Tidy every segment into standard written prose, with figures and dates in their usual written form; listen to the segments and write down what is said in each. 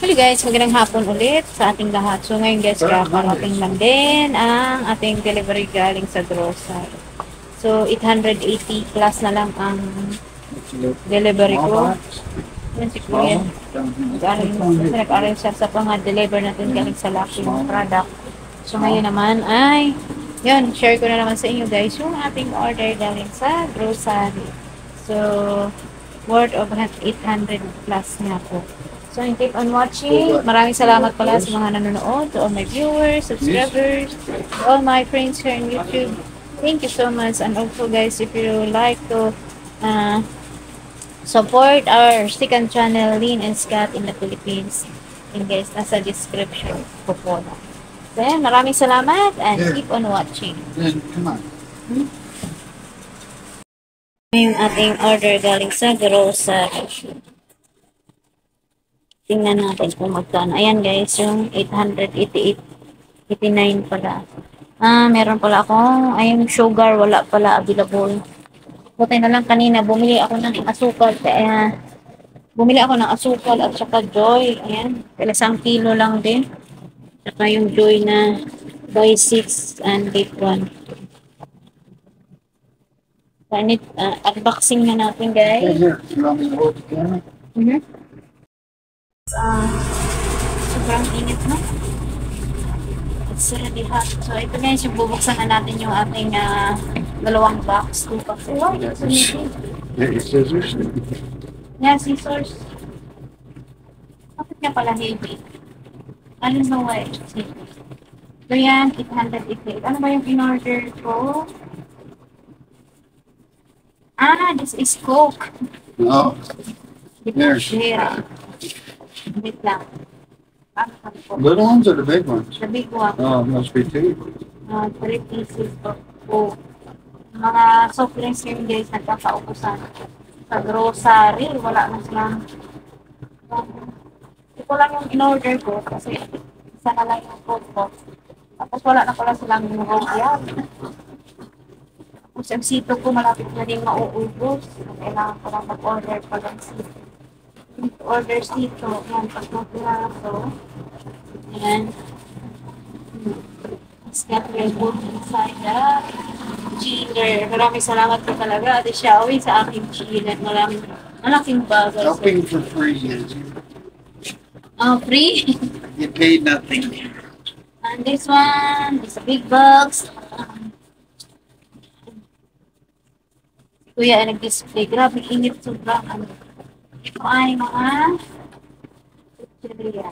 Hello guys, magandang hapon ulit sa ating lahat. So ngayon guys, kakarating lang din ang ating delivery galing sa grocery. So 880 plus na lang ang delivery ko. Yan si Kuya. Nag-arrange siya sa pang-deliver natin galing sa Lucky product. So ngayon naman ay, yun, share ko na naman sa inyo guys yung ating order galing sa grocery. So, worth of 800 plus nga po. So, keep on watching. Maraming salamat pala sa mga nanonood, to all my viewers, subscribers, to all my friends here on YouTube. Thank you so much. And also guys, if you like to support our second channel, Lynn and Scott in the Philippines, and guys, nasa description po po. So, yan, maraming salamat and keep on watching. Come on. Yung ating order galing sa grocery. Tingnan natin kung magkano. Ayan guys, yung 888.89 pala. Meron pala akong, ayun, sugar, wala pala available. Buti na lang kanina, bumili ako ng asukal. Kaya, bumili ako ng asukal at saka joy. Ayan, 1 kilo lang din. Saka yung joy na buy 6 and get 1. Unboxing na natin guys. Here, you want me to hold the camera? Sobrang init na. It's already hot. So, ito guys, yung bubuksan na natin yung ating dalawang box. 2 packs. Oh, it's amazing. Yeah, your scissors. Yeah, scissors. Bakit niya pala heavy? I don't know why it's heavy. So, yan, 888. Ano ba yung in-order ko? This is Coke. No. There. Here. Wait lang. Little ones or the big ones? The big one. Oh, must be two. 3 pieces of Coke. Mga soft drinks yung guys nagkakaubusan. Sa grocery, wala na silang. Ito lang yung in-order ko kasi isa na lang yung Coke ko. Tapos wala na pala silang yung Royal. Tapos yung sito ko malapit na rin mauubos. Kailangan ko lang mag-order pa lang sito. Order sito. Yan, pag mag-piraso. Yan. Let's get your book inside the chiller. Maraming salamat po talaga, Ate Shawi, sa aking chiller. Malaking bagay. Helping for free is Free? you paid nothing. And this one is a big box. Kuya ay nag-display. Grabe, init sobrang ano. Ito ay mga chicheria.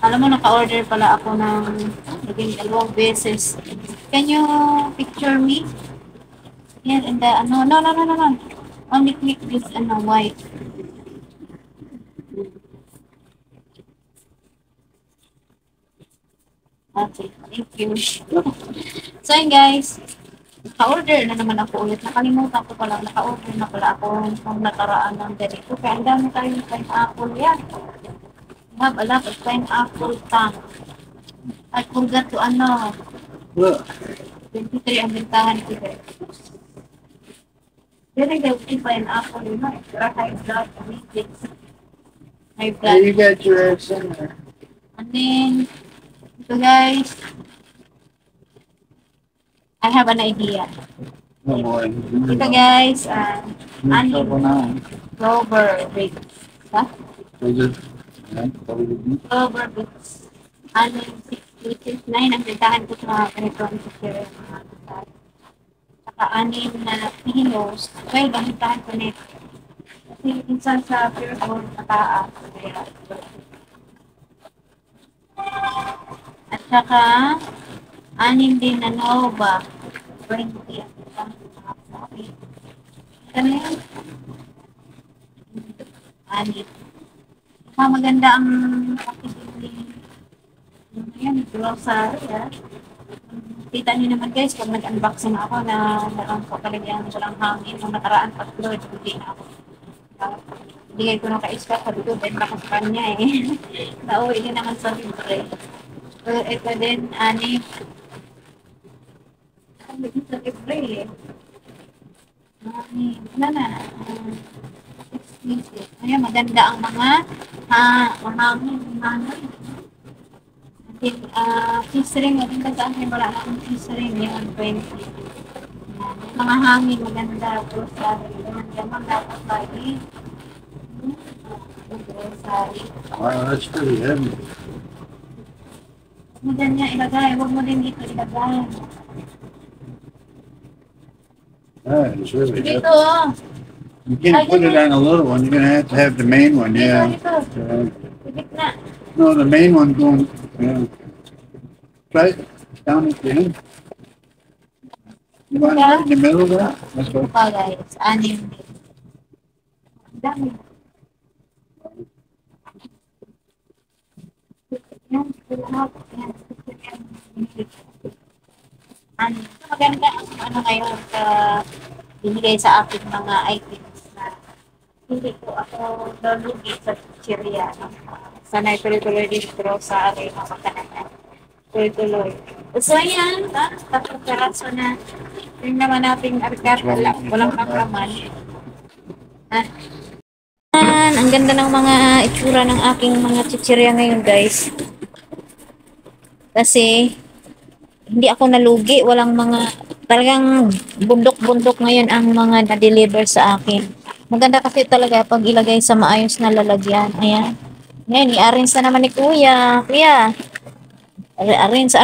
Alam mo, naka-order pala ako ng naging 2 beses. Can you picture me? Here in the, no. Only click this, white. Okay, thank you. So, yun guys. Naka-order na naman ako ulit. Nakalimutan ko pala, naka-order na pala ako nung nakaraan ng ganito. Kaya ang dami tayong pineapple yan. Have a lot of pineapple tang. I forgot to Look. 23 ang bintahan ko dito. Very good pineapple, you know. High blood, high There blood. you got your eggs in there. And then, ito guys, I have an idea. Oh boy. Ito guys, onion clover bits. Ha? Clover bits. Onion 6 pieces. 9 ang bintahan ko sa mga ganito ang sisira. Saka 6 na kilos. 12 ang bintahan ko nito. Kasi minsan sa pure gold na taas. At saka 6 din na Nova. 20 ang bintahan ko sa akin. Ito na yun. 6. Maganda ang packaging. Ayan, grocery. Kita niyo naman guys, pag nag-unboxing ako na walang kapaligyan, walang hangin, nung nakaraan pag-load, hindi na ako. Bigay ko na ka-extra, sabi ko, benta ko sa kanya eh. Nauwi niya naman sa libre. So, ito din, ani. Ano din sa libre eh. Ani, ano na, ayan, maganda ang mga mahangin. Cheese ring, maganda sa akin, wala na akong cheese ring, yun, 20. Mga hangin, maganda, grocery, maganda, dapat tayo. Grocery. Wow, that's pretty heavy. Huwag mo din niya ilagay, huwag mo din dito ilagay. That is really Dito, heavy. You can't put it on a little one. You're gonna have the main one. dito, Yeah. dito. Ibig na. No, the main one going. Yeah. Try it down at the end. You want it right in the middle there? That's Ito what. pa guys, anim din. Ang dami. Yan, lahat. Yan. Anim. Maganda ang ano ngayon sa binigay sa akin mga items na hindi ko ako nalugi sa chichirya. Sanay tuloy-tuloy din sa aking mga makanan. Tuloy-tuloy. So yan, tapos peraso na. Yung naman nating arkat, walang kakraman. Ang ganda ng mga itsura ng aking mga chichirya ngayon guys. Kasi hindi ako nalugi, walang mga talagang bundok-bundok ngayon ang mga na-deliver sa akin. Maganda kasi talaga pag ilagay sa maayos na lalagyan. Ayan. Ngayon, i-arrange na naman ni Kuya. Kuya, arrange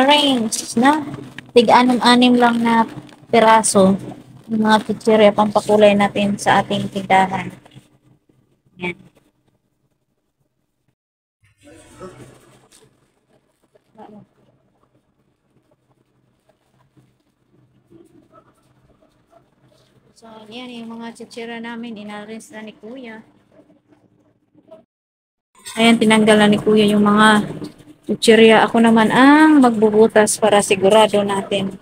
na. Tig-anim-anim lang na piraso ng mga chichirya pampakulay natin sa ating tindahan. Ayan. So, yan yung mga chichira namin, inalis na ni Kuya. Ayan, tinanggal na ni Kuya yung mga chichirya. Ako naman ang magbubutas para sigurado natin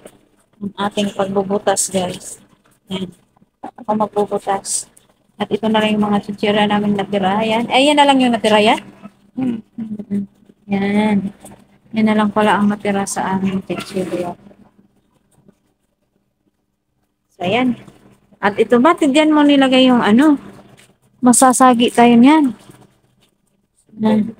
ang ating pagbubutas, guys. Ayan. Ako magbubutas. At ito na lang yung mga chichira namin natira. Ayan. Ayan na lang yung natira, yan. Yan. Yan na lang pala ang natira sa aming chichirya. So, ayan. At ito ba, tigyan mo nilagay yung ano, masasagi tayo niyan. Yan.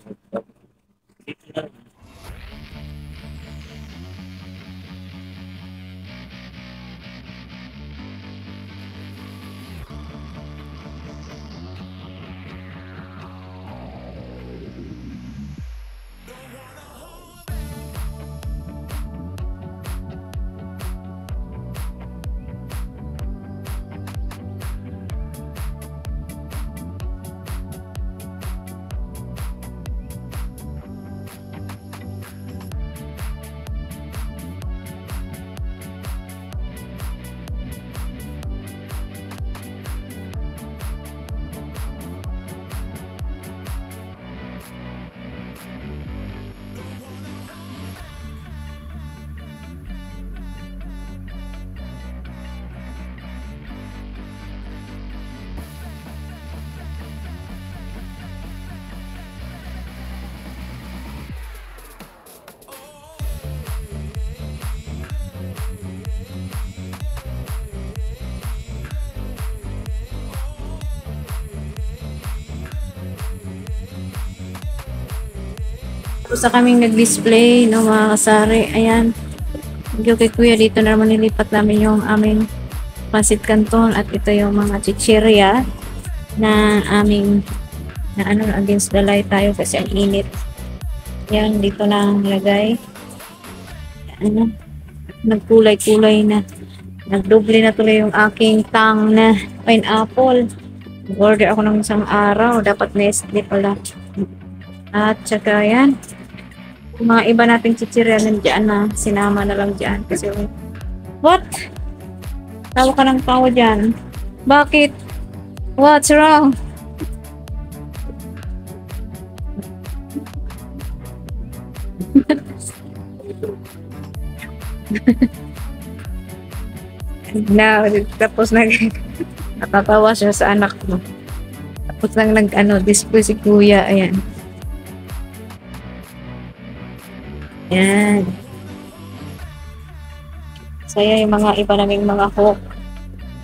Tapos na kaming nag-display ng mga kasari. Ayan. Thank you kay Kuya. Dito na naman nilipat namin yung aming pancit canton. At ito yung mga chichirya na aming na ano, against the light tayo kasi ang init. Ayan, dito na ang lagay. Ano, nagkulay-kulay na. Nagdoble na tuloy yung aking tang na pineapple. Order ako ng isang araw. Dapat Nestle pala. At saka yan. Yung mga iba nating chichirya nandiyan na. Sinama na lang dyan. Kasi, what? Tawa ka ng tawa dyan. Bakit? What's wrong? Na, tapos natatawa siya sa anak mo. Tapos lang display si kuya. Ayan. Ayan. Saya yung mga iba naming mga hook.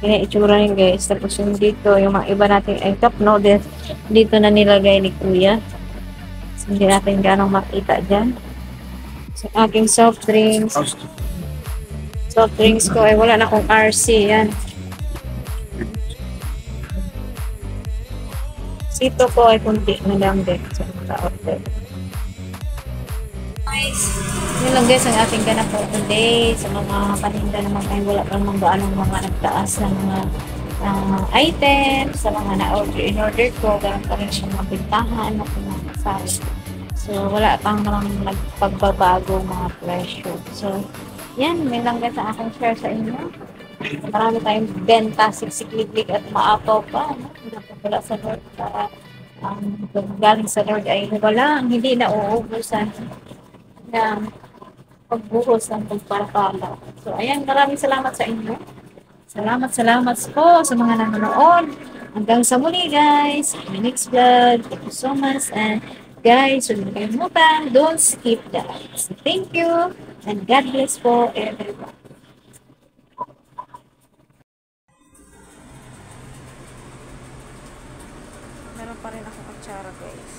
Yan yung itsura yun guys. Tapos yung dito, yung mga iba nating cup noodles, dito na nilagay ni kuya. So, hindi natin ganong makita dyan. So, aking soft drinks. Soft drinks ko ay wala na akong RC. Yan. Sito ko ay kunti na lang din. So, order. Nice. Yun lang guys ang ating ganap for today. Sa mga paninda naman ay wala pa naman gaanong mga nagtaas ng mga items. Sa mga in-order ko, ganun pa rin siyang mabintahan na pinakasali. So, wala pang namang nagpagbabago mga presyo. So, yan. Yun lang guys ang aking share sa inyo. Marami tayong benta, siksik-liglig at maapaw pa. Wala sa Lord para galing sa Lord ay wala, hindi na uubusan na pagbuhos ng pagpapala. So, ayan, maraming salamat sa inyo. Salamat po sa mga nanonood. Hanggang sa muli, guys. My next vlog. Thank you so much. And, guys, huwag niyo kalimutan, don't skip that. So, thank you. And God bless po everyone. Meron pa rin ako kutsara, guys.